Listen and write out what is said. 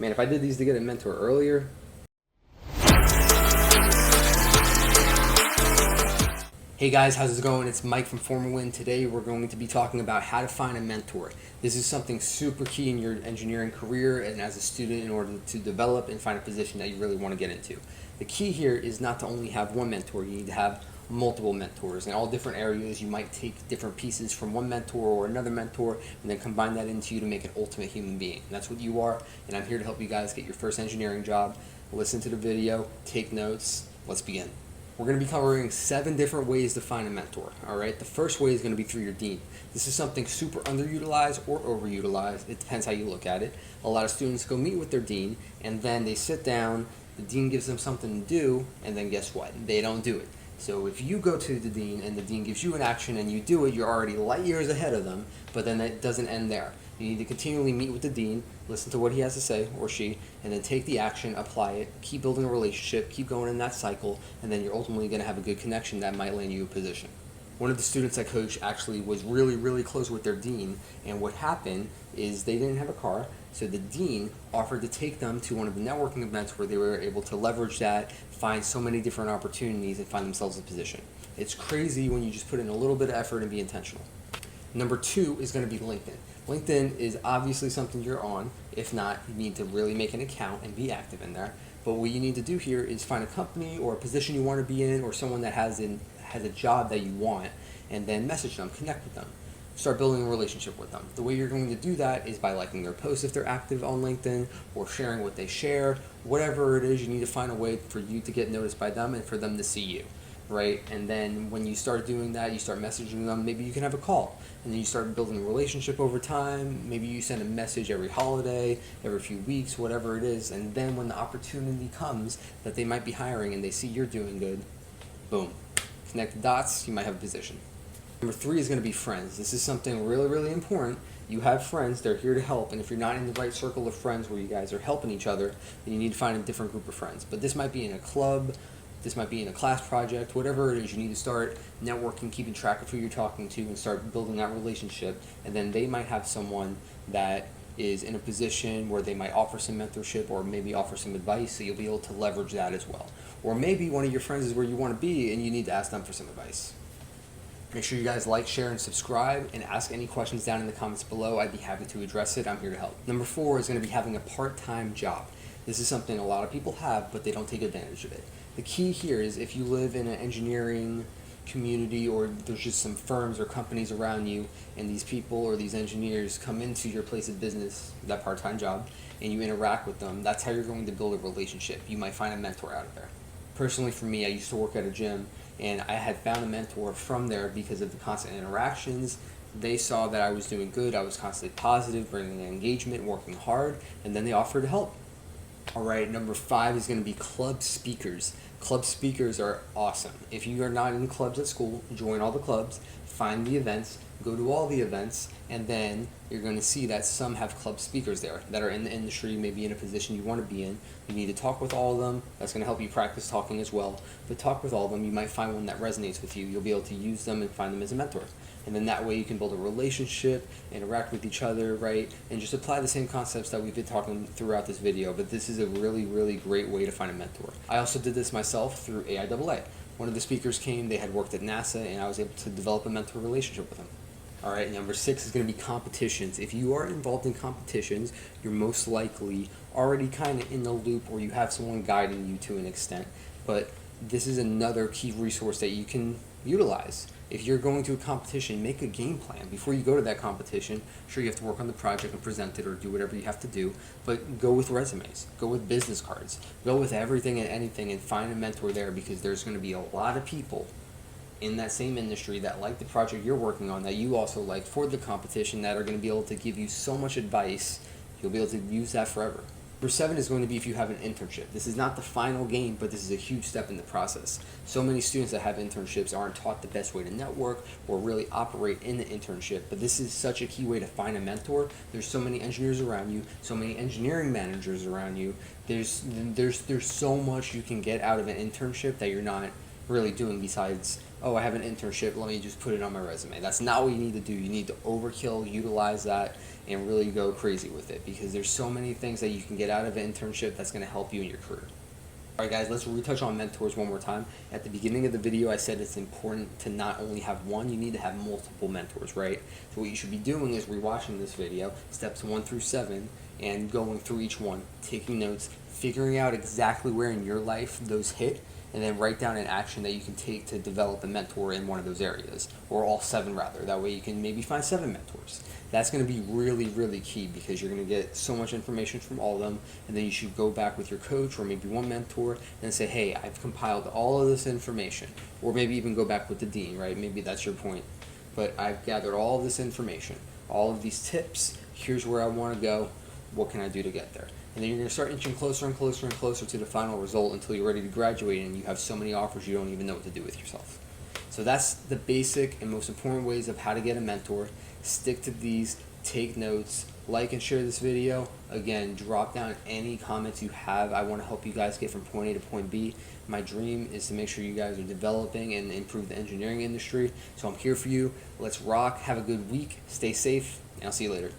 Man, if I did these to get a mentor earlier. Hey guys, how's it going? It's Mike from FormaWin. Today we're going to be talking about how to find a mentor. This is something super key in your engineering career and as a student in order to develop and find a position that you really want to get into. The key here is not to only have one mentor, you need to have multiple mentors in all different areas. You might take different pieces from one mentor or another mentor and then combine that into you to make an ultimate human being. And that's what you are, and I'm here to help you guys get your first engineering job. Listen to the video, take notes, let's begin. We're going to be covering 7 different ways to find a mentor. All right, the first way is going to be through your dean. This is something super underutilized or overutilized. It depends how you look at it. A lot of students go meet with their dean and then they sit down, the dean gives them something to do, and then guess what? They don't do it. So if you go to the dean and the dean gives you an action and you do it, you're already light years ahead of them, but then it doesn't end there. You need to continually meet with the dean, listen to what he has to say, or she, and then take the action, apply it, keep building a relationship, keep going in that cycle, and then you're ultimately going to have a good connection that might land you a position. One of the students I coached actually was really close with their dean, and what happened is they didn't have a car, so the dean offered to take them to one of the networking events where they were able to leverage that, find so many different opportunities, and find themselves a position. It's crazy when you just put in a little bit of effort and be intentional. Number 2 is going to be LinkedIn. LinkedIn is obviously something you're on. If not, you need to really make an account and be active in there. But what you need to do here is find a company or a position you want to be in or someone that has a job that you want, and then message them, connect with them. Start building a relationship with them. The way you're going to do that is by liking their posts if they're active on LinkedIn or sharing what they share. Whatever it is, you need to find a way for you to get noticed by them and for them to see you. Right? And then when you start doing that, you start messaging them, maybe you can have a call, and then you start building a relationship over time. Maybe you send a message every holiday, every few weeks, whatever it is, and then when the opportunity comes that they might be hiring and they see you're doing good, boom, connect the dots, you might have a position. Number 3 is going to be friends. This is something really important. You have friends, they're here to help, and if you're not in the right circle of friends where you guys are helping each other, then you need to find a different group of friends. But this might be in a club, this might be in a class project, whatever it is, you need to start networking, keeping track of who you're talking to, and start building that relationship. And then they might have someone that is in a position where they might offer some mentorship or maybe offer some advice, so you'll be able to leverage that as well. Or maybe one of your friends is where you want to be and you need to ask them for some advice. Make sure you guys like, share, and subscribe, and ask any questions down in the comments below. I'd be happy to address it. I'm here to help. Number 4 is going to be having a part-time job. This is something a lot of people have, but they don't take advantage of it. The key here is if you live in an engineering community or there's just some firms or companies around you and these people or these engineers come into your place of business, that part-time job, and you interact with them, that's how you're going to build a relationship. You might find a mentor out of there. Personally, for me, I used to work at a gym, and I had found a mentor from there because of the constant interactions. They saw that I was doing good, I was constantly positive, bringing engagement, working hard, and then they offered to help. Alright, number 5 is going to be club speakers. Club speakers are awesome. If you are not in clubs at school, join all the clubs, find the events, go to all the events, and then you're going to see that some have club speakers there that are in the industry, maybe in a position you want to be in. You need to talk with all of them. That's going to help you practice talking as well. But talk with all of them. You might find one that resonates with you. You'll be able to use them and find them as a mentor. And then that way you can build a relationship, interact with each other, right? And just apply the same concepts that we've been talking throughout this video. But this is a really great way to find a mentor. I also did this myself through AIAA. One of the speakers came, they had worked at NASA, and I was able to develop a mentor relationship with them. Alright, number 6 is going to be competitions. If you are involved in competitions, you're most likely already kind of in the loop or you have someone guiding you to an extent. But this is another key resource that you can utilize. If you're going to a competition, make a game plan. Before you go to that competition, sure, you have to work on the project and present it or do whatever you have to do, but go with resumes, go with business cards, go with everything and anything and find a mentor there, because there's going to be a lot of people in that same industry that like the project you're working on that you also like for the competition that are going to be able to give you so much advice, you'll be able to use that forever. Number 7 is going to be if you have an internship. This is not the final game, but this is a huge step in the process. So many students that have internships aren't taught the best way to network or really operate in the internship, but this is such a key way to find a mentor. There's so many engineers around you, so many engineering managers around you. There's so much you can get out of an internship that you're not really doing besides, oh, I have an internship, let me just put it on my resume. That's not what you need to do. You need to overkill, utilize that, and really go crazy with it, because there's so many things that you can get out of an internship that's going to help you in your career. Alright guys, let's retouch on mentors one more time. At the beginning of the video I said it's important to not only have one, you need to have multiple mentors, right? So what you should be doing is rewatching this video, steps 1 through 7, and going through each one, taking notes, figuring out exactly where in your life those hit, and then write down an action that you can take to develop a mentor in one of those areas, or all 7 rather. That way you can maybe find 7 mentors. That's going to be really, really key, because you're going to get so much information from all of them, and then you should go back with your coach or maybe one mentor and say, hey, I've compiled all of this information, or maybe even go back with the dean, right? Maybe that's your point. But I've gathered all of this information, all of these tips, here's where I want to go, what can I do to get there? And then you're going to start inching closer and closer and closer to the final result until you're ready to graduate and you have so many offers you don't even know what to do with yourself. So that's the basic and most important ways of how to get a mentor. Stick to these, take notes, like and share this video. Again, drop down any comments you have. I want to help you guys get from point A to point B. My dream is to make sure you guys are developing and improve the engineering industry. So I'm here for you. Let's rock. Have a good week. Stay safe, and I'll see you later.